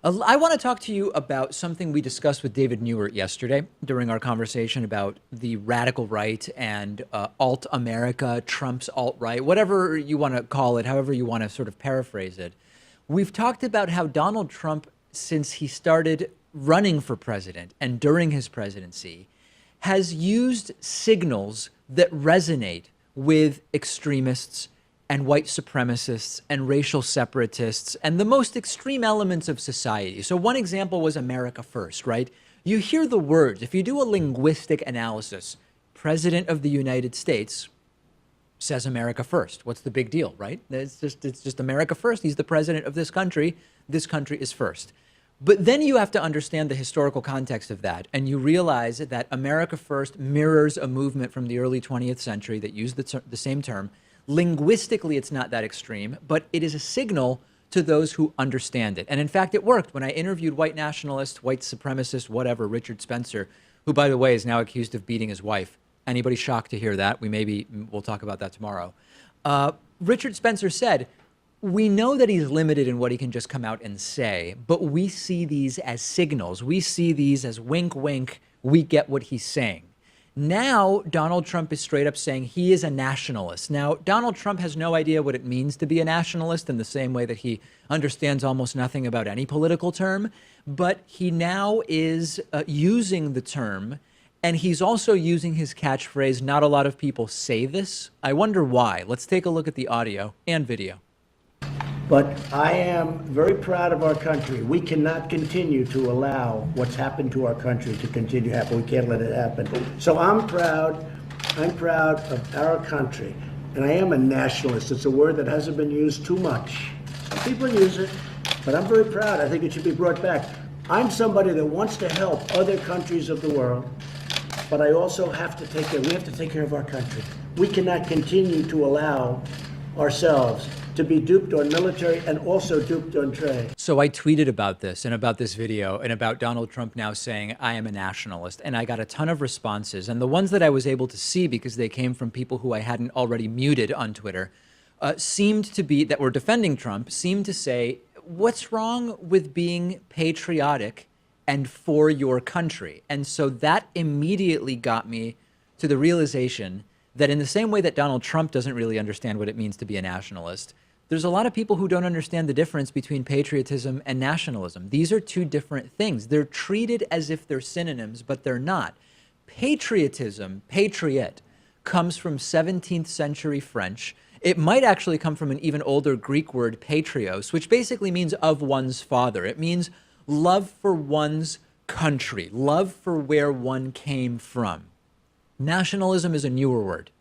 I want to talk to you about something we discussed with David Newert yesterday during our conversation about the radical right and alt-America, Trump's alt-right, whatever you want to call it, however you want to sort of paraphrase it. We've talked about how Donald Trump, since he started running for president and during his presidency, has used signals that resonate with extremists and white supremacists and racial separatists and the most extreme elements of society. So one example was America First, right? You hear the words, if you do a linguistic analysis, President of the United States says America First. What's the big deal, right? It's just America First. He's the president of this country. This country is first. But then you have to understand the historical context of that, and you realize that America First mirrors a movement from the early 20th century that used the same term. Linguistically, it's not that extreme, but it is a signal to those who understand it. And in fact, it worked. When I interviewed white nationalist, white supremacist, whatever, Richard Spencer, who, by the way, is now accused of beating his wife. Anybody shocked to hear that? We'll talk about that tomorrow. Richard Spencer said, we know that he's limited in what he can just come out and say, but we see these as signals. We see these as wink, wink, we get what he's saying. Now, Donald Trump is straight up saying he is a nationalist. Now, Donald Trump has no idea what it means to be a nationalist in the same way that he understands almost nothing about any political term, but he now is using the term, and he's also using his catchphrase, not a lot of people say this. I wonder why. Let's take a look at the audio and video. But I am very proud of our country. We cannot continue to allow what's happened to our country to continue to happen. We can't let it happen. So I'm proud of our country. And I am a nationalist. It's a word that hasn't been used too much. Some people use it, but I'm very proud. I think it should be brought back. I'm somebody that wants to help other countries of the world, but I also have to take care, we have to take care of our country. We cannot continue to allow ourselves to be duped on military and also duped on trade. So I tweeted about this and about this video and about Donald Trump now saying, I am a nationalist. And I got a ton of responses. And the ones that I was able to see, because they came from people who I hadn't already muted on Twitter, seemed to be, that were defending Trump, seemed to say, what's wrong with being patriotic and for your country? And so that immediately got me to the realization that in the same way that Donald Trump doesn't really understand what it means to be a nationalist, there's a lot of people who don't understand the difference between patriotism and nationalism. These are two different things. They're treated as if they're synonyms, but they're not. Patriotism, patriot, comes from 17th century French. It might actually come from an even older Greek word, patrios, which basically means of one's father. It means love for one's country, love for where one came from. Nationalism is a newer word.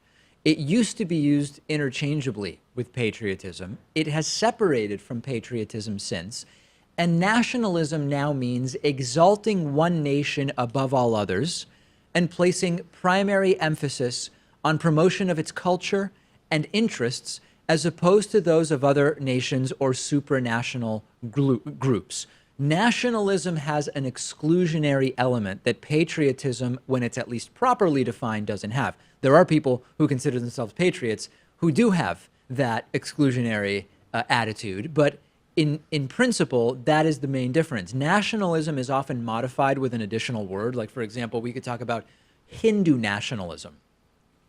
It used to be used interchangeably with patriotism. It has separated from patriotism since. And nationalism now means exalting one nation above all others and placing primary emphasis on promotion of its culture and interests as opposed to those of other nations or supranational groups. Nationalism has an exclusionary element that patriotism, when it's at least properly defined, doesn't have. There are people who consider themselves patriots who do have that exclusionary attitude, but in principle, that is the main difference. Nationalism is often modified with an additional word. Like, for example, we could talk about Hindu nationalism.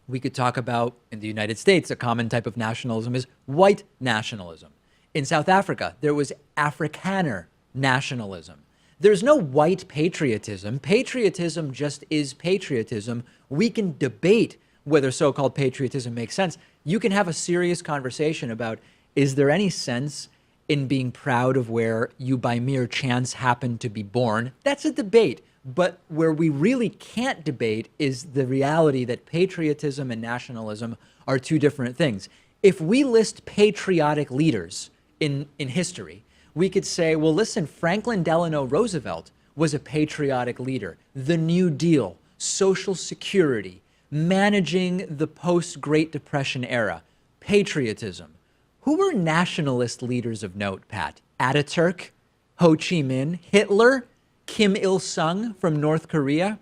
We could talk about, in the United States, a common type of nationalism is white nationalism. In South Africa, there was Afrikaner nationalism. There's no white patriotism. Patriotism just is patriotism. We can debate whether so-called patriotism makes sense. You can have a serious conversation about, is there any sense in being proud of where you by mere chance happen to be born? That's a debate. But where we really can't debate is the reality that patriotism and nationalism are two different things. If we list patriotic leaders in history, we could say, well, listen, Franklin Delano Roosevelt was a patriotic leader. The New Deal, Social Security, managing the post-Great Depression era, patriotism. Who were nationalist leaders of note, Pat? Ataturk, Ho Chi Minh, Hitler, Kim Il-sung from North Korea,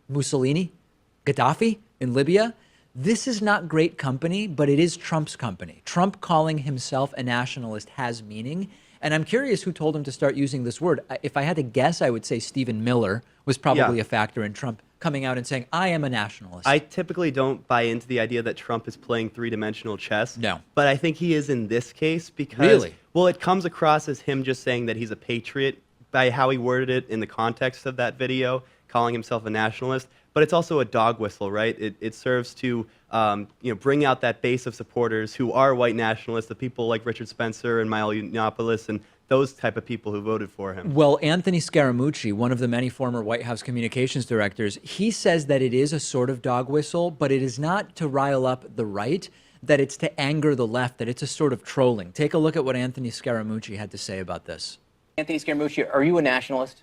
Mussolini, Gaddafi in Libya. This is not great company, but it is Trump's company. Trump calling himself a nationalist has meaning. And I'm curious who told him to start using this word. If I had to guess, I would say Stephen Miller was probably a factor in Trump coming out and saying, I am a nationalist. I typically don't buy into the idea that Trump is playing three-dimensional chess. No. But I think he is in this case because, Really? well, it comes across as him just saying that he's a patriot by how he worded it in the context of that video, calling himself a nationalist. But it's also a dog whistle, right? It serves to bring out that base of supporters who are white nationalists, the people like Richard Spencer and Milo Yiannopoulos and those type of people who voted for him. Well, Anthony Scaramucci, one of the many former White House communications directors, he says that it is a sort of dog whistle, but it is not to rile up the right, that it's to anger the left, that it's a sort of trolling. Take a look at what Anthony Scaramucci had to say about this. Anthony Scaramucci, are you a nationalist?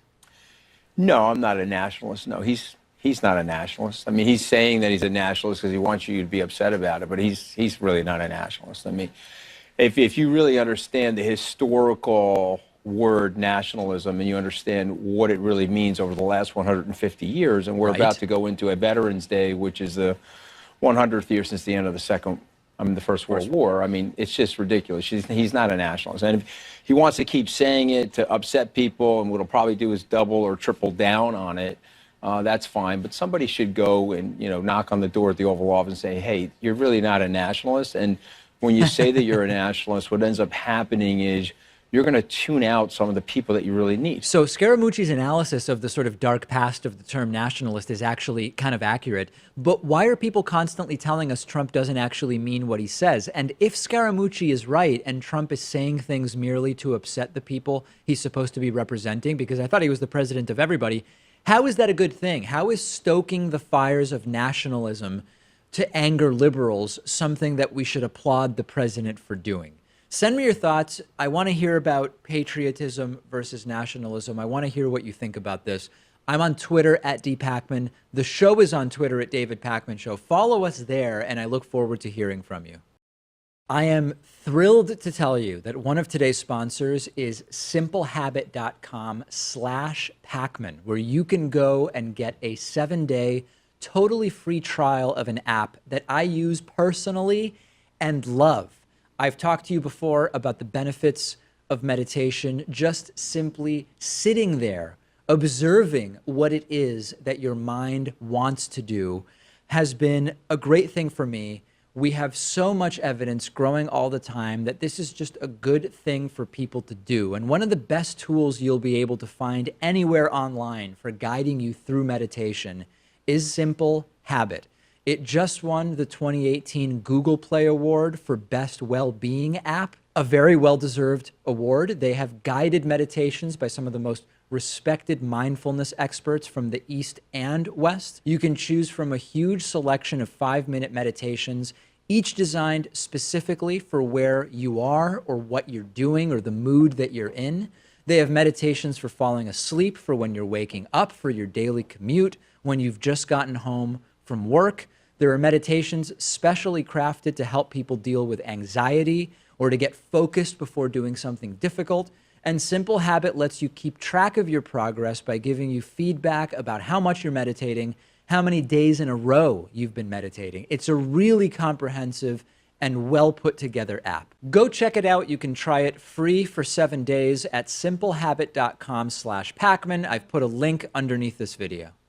No, I'm not a nationalist. No, he's not a nationalist. I mean, he's saying that he's a nationalist because he wants you to be upset about it, but he's really not a nationalist. I mean, if you really understand the historical word nationalism and you understand what it really means over the last 150 years, and we're about to go into a Veterans Day, which is the 100th year since the end of the First World War. I mean, it's just ridiculous. He's not a nationalist. And if he wants to keep saying it to upset people, and what he'll probably do is double or triple down on it, that's fine. But somebody should go and, knock on the door at the Oval Office and say, hey, you're really not a nationalist. And when you say that you're a nationalist, what ends up happening is you're going to tune out some of the people that you really need. So Scaramucci's analysis of the sort of dark past of the term nationalist is actually kind of accurate. But why are people constantly telling us Trump doesn't actually mean what he says? And if Scaramucci is right and Trump is saying things merely to upset the people he's supposed to be representing, because I thought he was the president of everybody, how is that a good thing? How is stoking the fires of nationalism to anger liberals something that we should applaud the president for doing? Send me your thoughts. I want to hear about patriotism versus nationalism. I want to hear what you think about this. I'm on Twitter at @DPakman. The show is on Twitter at David Pakman Show. Follow us there, and I look forward to hearing from you. I am thrilled to tell you that one of today's sponsors is simplehabit.com/Pakman, where you can go and get a 7-day totally free trial of an app that I use personally and love. I've talked to you before about the benefits of meditation, just simply sitting there, observing what it is that your mind wants to do has been a great thing for me. We have so much evidence growing all the time that this is just a good thing for people to do. And one of the best tools you'll be able to find anywhere online for guiding you through meditation is Simple Habit. It just won the 2018 Google Play Award for Best Well-Being App, a very well-deserved award. They have guided meditations by some of the most respected mindfulness experts from the East and West. You can choose from a huge selection of 5-minute meditations, each designed specifically for where you are or what you're doing or the mood that you're in. They have meditations for falling asleep, for when you're waking up, for your daily commute, when you've just gotten home from work. There are meditations specially crafted to help people deal with anxiety or to get focused before doing something difficult. And Simple Habit lets you keep track of your progress by giving you feedback about how much you're meditating, how many days in a row you've been meditating. It's a really comprehensive and well put together app. Go check it out. You can try it free for 7 days at simplehabit.com/Pakman. I've put a link underneath this video.